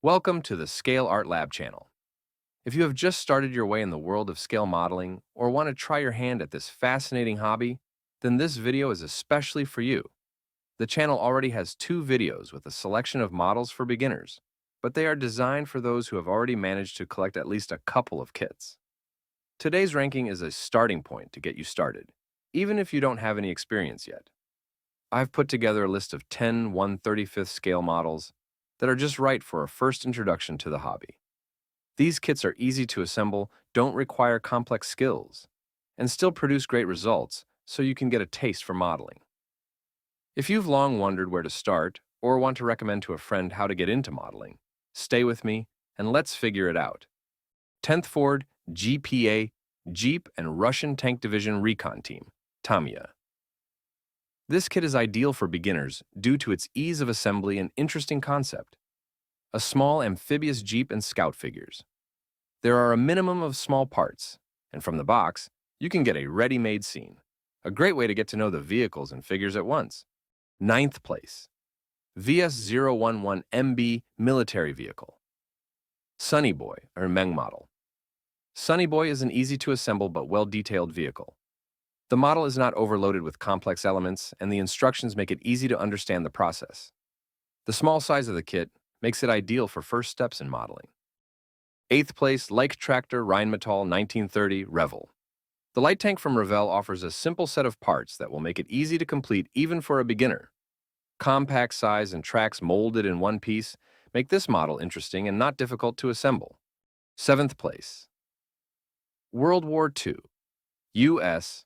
Welcome to the Scale Art Lab channel. If you have just started your way in the world of scale modeling or want to try your hand at this fascinating hobby, then this video is especially for you. The channel already has two videos with a selection of models for beginners, but they are designed for those who have already managed to collect at least a couple of kits. Today's ranking is a starting point to get you started, even if you don't have any experience yet. I've put together a list of 10 1/35th scale models that are just right for a first introduction to the hobby. These kits are easy to assemble, don't require complex skills, and still produce great results so you can get a taste for modeling. If you've long wondered where to start or want to recommend to a friend how to get into modeling, stay with me and let's figure it out. 10th Ford GPA Jeep and Russian Tank Division Recon Team, Tamiya. This kit is ideal for beginners due to its ease of assembly and interesting concept. A small amphibious Jeep and Scout figures. There are a minimum of small parts, and from the box, you can get a ready-made scene. A great way to get to know the vehicles and figures at once. Ninth place. VS011MB Military Vehicle. Sunny Boy, or Meng model. Sunny Boy is an easy-to-assemble but well-detailed vehicle. The model is not overloaded with complex elements, and the instructions make it easy to understand the process. The small size of the kit makes it ideal for first steps in modeling. 8th place, Like Tractor Rheinmetall 1930 Revel. The light tank from Revell offers a simple set of parts that will make it easy to complete even for a beginner. Compact size and tracks molded in one piece make this model interesting and not difficult to assemble. 7th place, World War II U.S.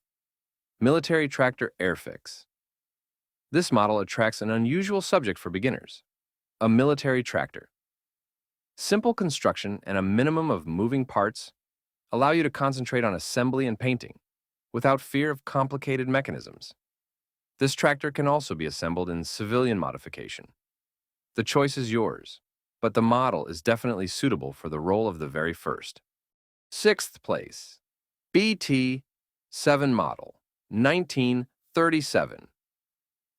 Military Tractor Airfix. This model attracts an unusual subject for beginners, a military tractor. Simple construction and a minimum of moving parts allow you to concentrate on assembly and painting without fear of complicated mechanisms. This tractor can also be assembled in civilian modification. The choice is yours, but the model is definitely suitable for the role of the very first. 6th place, BT7 model, 1937.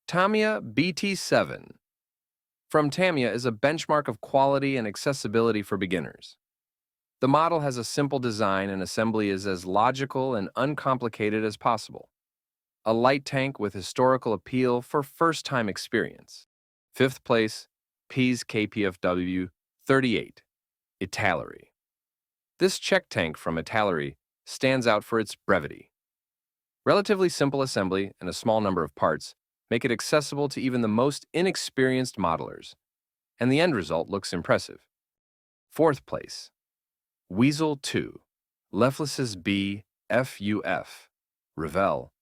Tamiya BT7 from Tamiya is a benchmark of quality and accessibility for beginners. The model has a simple design and assembly is as logical and uncomplicated as possible. A light tank with historical appeal for first-time experience. 5th place, Pease KPFW 38, Italeri. This Czech tank from Italeri stands out for its brevity. Relatively simple assembly and a small number of parts make it accessible to even the most inexperienced modelers, and the end result looks impressive. 4th place, Weasel 2, Leflis's B FUF, Revell.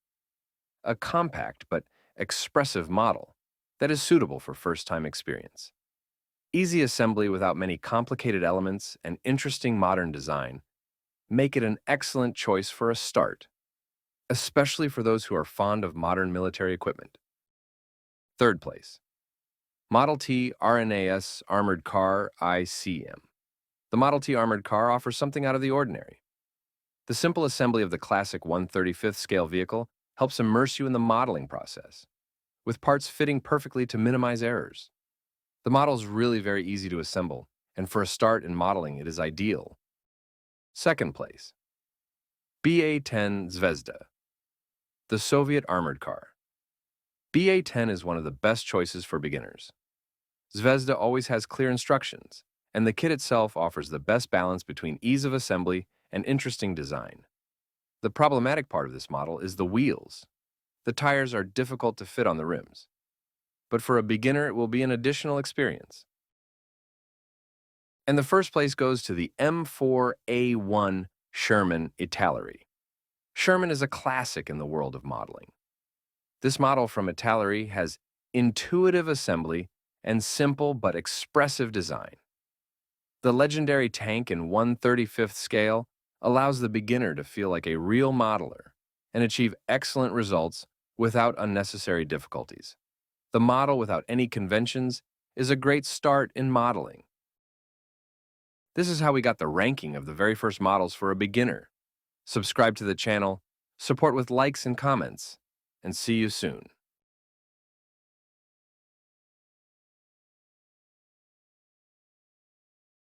A compact but expressive model that is suitable for first-time experience. Easy assembly without many complicated elements and interesting modern design make it an excellent choice for a start, especially for those who are fond of modern military equipment. 3rd place, Model T RNAS Armored Car ICM. The Model T Armored Car offers something out of the ordinary. The simple assembly of the classic 1/35th scale vehicle helps immerse you in the modeling process, with parts fitting perfectly to minimize errors. The model is really very easy to assemble, and for a start in modeling, it is ideal. 2nd place, BA-10 Zvezda, the Soviet armored car. BA-10 is one of the best choices for beginners. Zvezda always has clear instructions, and the kit itself offers the best balance between ease of assembly and interesting design. The problematic part of this model is the wheels. The tires are difficult to fit on the rims, but for a beginner it will be an additional experience. And the first place goes to the M4A1 Sherman Italeri. Sherman is a classic in the world of modeling. This model from Italeri has intuitive assembly and simple but expressive design. The legendary tank in 1/35th scale allows the beginner to feel like a real modeler and achieve excellent results without unnecessary difficulties. The model without any conventions is a great start in modeling. This is how we got the ranking of the very first models for a beginner. Subscribe to the channel, support with likes and comments, and see you soon.